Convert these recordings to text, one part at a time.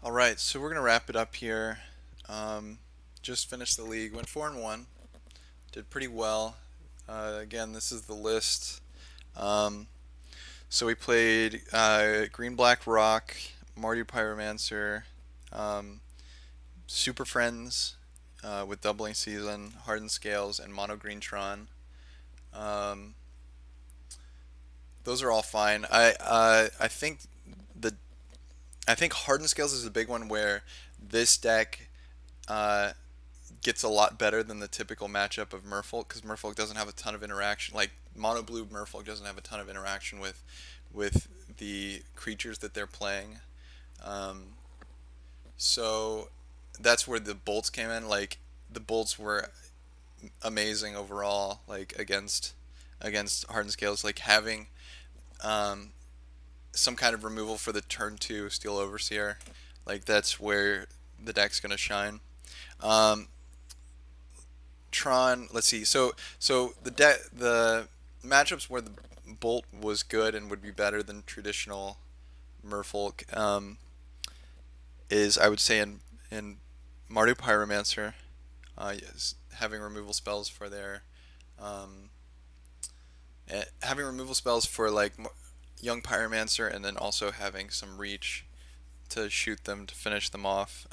All right, so we're gonna wrap it up here. Um, just finished the league, went 4-1, did pretty well. Again, this is the list. Um, so we played Green Black Rock, Marty Pyromancer, um, Super Friends with Doubling Season, Hardened Scales, and Mono Green Tron. Um, those are all fine. The I think Hardened Scales is a big one where this deck uh, gets a lot better than the typical matchup of Merfolk because Merfolk doesn't have a ton of interaction. Like Mono Blue Merfolk doesn't have a ton of interaction with the creatures that they're playing. Um, so that's where the bolts came in. Like the bolts were amazing overall. Like against Hardened Scales, like having um, some kind of removal for the turn two Steel Overseer. Like that's where the deck's gonna shine. Um, Tron. Let's see. So the matchups where the Bolt was good and would be better than traditional Merfolk is I would say in Mardu Pyromancer, yes, having removal spells for their um, having removal spells for like Young Pyromancer, and then also having some reach to shoot them to finish them off.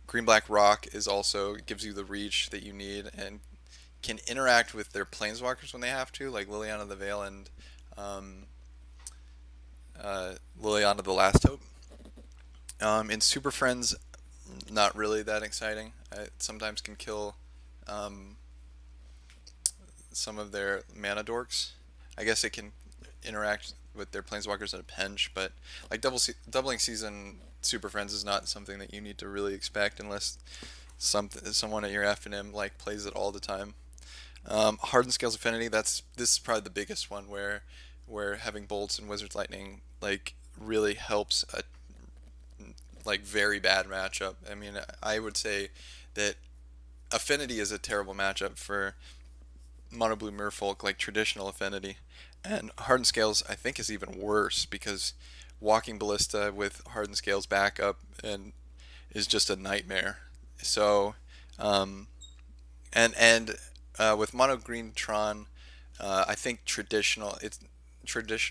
Green Black Rock is also gives you the reach that you need and can interact with their planeswalkers when they have to, like Liliana the Veil and um, Liliana the Last Hope. In Super Friends, not really that exciting. It sometimes can kill um, some of their mana dorks. I guess it can interact with their planeswalkers at a pinch, but like doubling season Super Friends is not something that you need to really expect unless someone at your FNM like plays it all the time. Hardened Scales Affinity. This is probably the biggest one where having bolts and Wizard's Lightning like really helps a like very bad matchup. I mean, I would say that Affinity is a terrible matchup for Mono Blue Merfolk, like traditional Affinity, and Hardened Scales I think is even worse because walking Ballista with Hardened Scales backup and is just a nightmare. So um, and with Mono Green Tron, I think traditional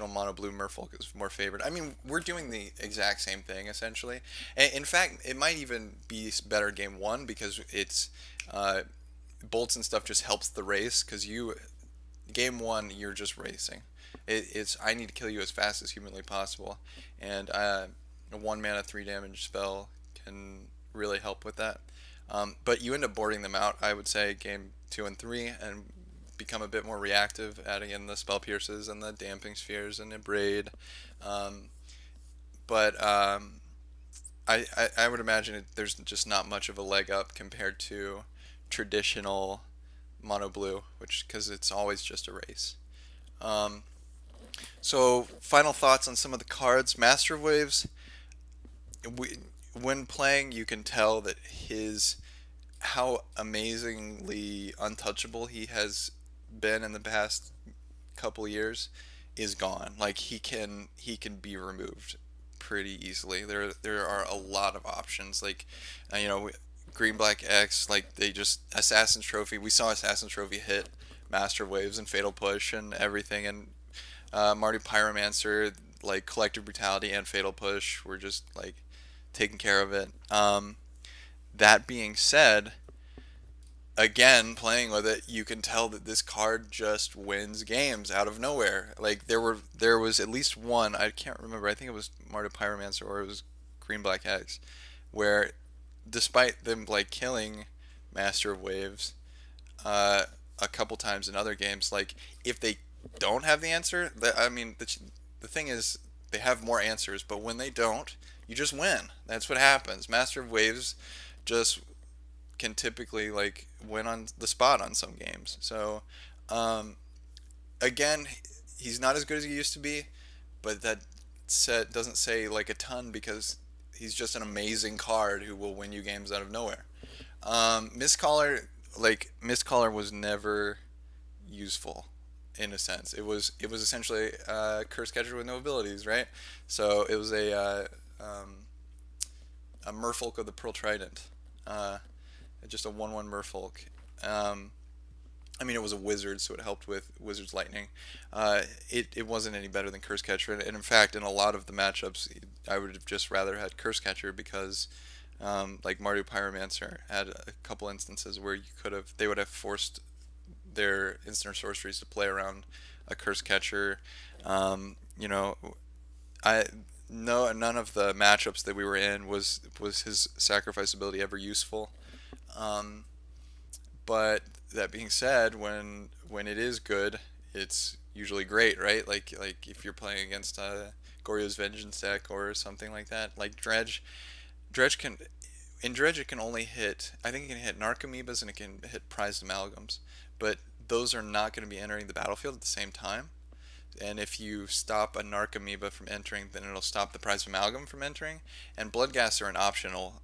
Mono Blue Merfolk is more favored. I mean, we're doing the exact same thing essentially. In fact, it might even be better game one because it's uh, bolts and stuff just helps the race because you game one you're just racing. It's I need to kill you as fast as humanly possible, and a 1 mana 3 damage spell can really help with that. But you end up boarding them out, I would say, game two and three, and become a bit more reactive, adding in the spell pierces and the damping spheres and abrade. Um, but I would imagine there's just not much of a leg up compared to traditional mono blue, which because it's always just a race. Um, so final thoughts on some of the cards. Master of Waves. We, when playing, you can tell that his how amazingly untouchable he has been in the past couple years is gone. Like he can be removed pretty easily. There are a lot of options. Like you know, Green Black X. Like they just Assassin's Trophy. We saw Assassin's Trophy hit Master Waves and Fatal Push and everything. And Marty Pyromancer, like Collective Brutality and Fatal Push, were just like taking care of it. That being said, again playing with it you can tell that this card just wins games out of nowhere. Like there was at least one, I can't remember, I think it was Marta Pyromancer or it was Green Black X, where despite them like killing Master of Waves uh, a couple times in other games, like if they don't have the answer, I mean the thing is they have more answers, but when they don't, you just win. That's what happens. Master of Waves just can typically like win on the spot on some games. So um, again, he's not as good as he used to be, but that set doesn't say like a ton because he's just an amazing card who will win you games out of nowhere. Mistcaller was never useful in a sense. It was essentially a curse catcher with no abilities, right? So it was a a Merfolk of the Pearl Trident, uh, just a 1/1 Merfolk. Um, I mean, it was a wizard, so it helped with Wizard's Lightning. It wasn't any better than Curse Catcher, and in fact, in a lot of the matchups, I would have just rather had Curse Catcher because, like Mardu Pyromancer had a couple instances where they would have forced their instant sorceries to play around a Curse Catcher. You know, I no none of the matchups that we were in was his sacrifice ability ever useful. Um, but that being said, when it is good, it's usually great, right? Like if you're playing against a Goryo's Vengeance deck or something like that, like Dredge. Dredge can in Dredge it can only hit. I think it can hit Narcomoebas and it can hit prized amalgams, but those are not going to be entering the battlefield at the same time. And if you stop a Narcomoeba from entering, then it'll stop the prized amalgam from entering. And Bloodghast are an optional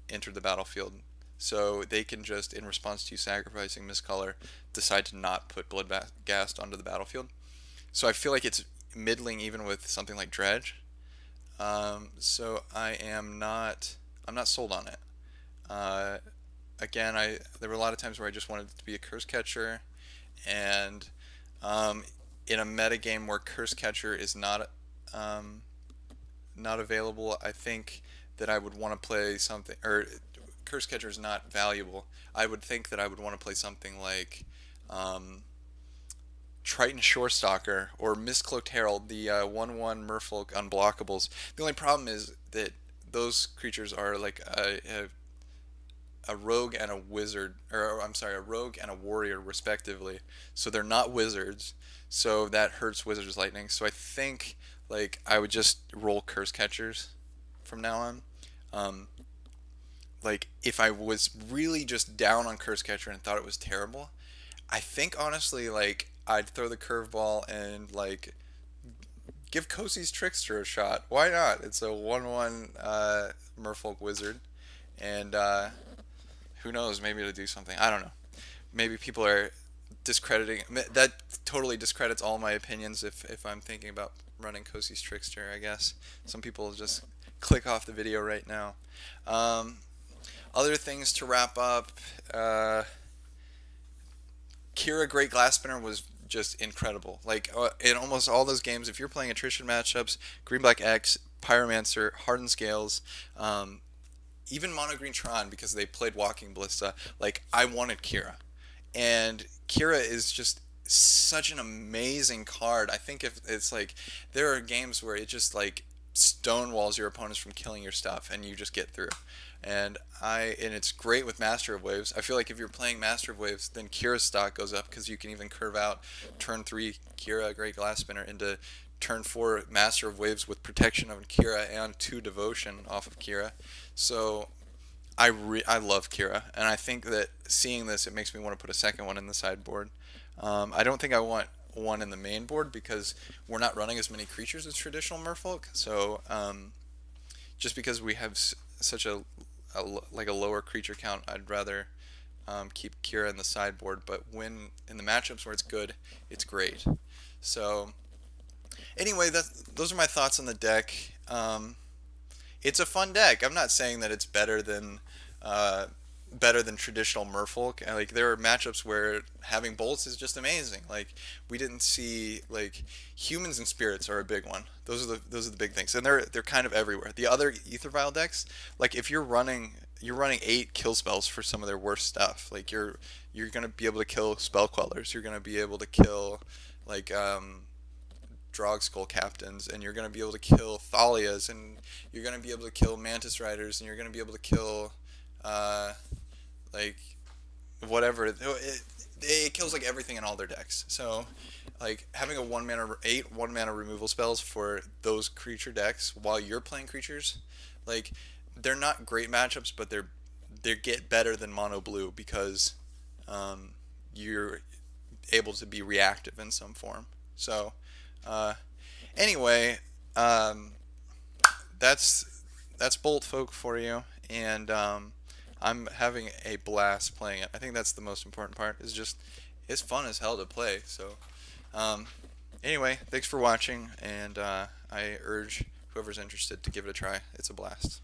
enter the battlefield. So they can just, in response to you sacrificing Mistcolor, decide to not put Bloodghast onto the battlefield. So I feel like it's middling even with something like Dredge. So I'm not sold on it. Uh, Again, there were a lot of times where I just wanted it to be a Curse Catcher, and um, in a meta game where Curse Catcher is um, not available, I think that I would want to play something, or Curse Catcher is not valuable. I would think that I would want to play something like um, Triton Shorestalker or Mistcloaked Herald, the 1/1 Merfolk unblockables. The only problem is that those creatures are like a rogue and a wizard, or I'm sorry, a rogue and a warrior respectively. So they're not wizards, so that hurts Wizard's Lightning. So I think like I would just roll Curse Catchers from now on. Um, like if I was really just down on Curse Catcher and thought it was terrible, I think honestly like I'd throw the curveball and like give Kosi's Trickster a shot. Why not? It's a 1/1 Merfolk Wizard, and who knows? Maybe it'll do something. I don't know. Maybe people are discrediting that. Totally discredits all my opinions if I'm thinking about running Kosi's Trickster. I guess some people just click off the video right now. Um, Other things to wrap up. Kira Great Glass Spinner was just incredible. Like in almost all those games, if you're playing attrition matchups, Green Black X, Pyromancer, Hardened Scales, even Mono Green Tron because they played Walking Ballista. Like I wanted Kira, and Kira is just such an amazing card. I think if it's like there are games where it just like stonewalls your opponents from killing your stuff and you just get through. And it's great with Master of Waves. I feel like if you're playing Master of Waves, then Kira's stock goes up because you can even curve out turn 3 Kira Great Glass Spinner into turn 4 Master of Waves with protection of Kira and 2 Devotion off of Kira. So I love Kira, and I think that seeing this, it makes me want to put a second one in the sideboard. I don't think I want one in the main board because we're not running as many creatures as traditional Merfolk. So just because we have such a lower creature count, I'd rather keep Kira in the sideboard. But when in the matchups where it's good, it's great. So anyway, those are my thoughts on the deck. It's a fun deck. I'm not saying that it's uh, better than traditional Merfolk. Like there are matchups where having bolts is just amazing. Like we didn't see like humans and spirits are a big one. Those are the big things, and they're kind of everywhere. The other Ether Vial decks, like if you're running 8 kill spells for some of their worst stuff. Like you're gonna be able to kill spell Quellers. You're gonna be able to kill like Drog Skull Captains, and you're going to be able to kill Thalias, and you're going to be able to kill Mantis Riders, and you're going to be able to kill, like, whatever. It kills, like, everything in all their decks. So, like, having 8 1-mana removal spells for those creature decks while you're playing creatures, like, they're not great matchups, but they get better than Mono Blue because you're able to be reactive in some form. So, uh, anyway, that's Boltfolk for you, and I'm having a blast playing it. I think that's the most important part. Is just it's fun as hell to play. So, um, anyway, thanks for watching, and I urge whoever's interested to give it a try. It's a blast.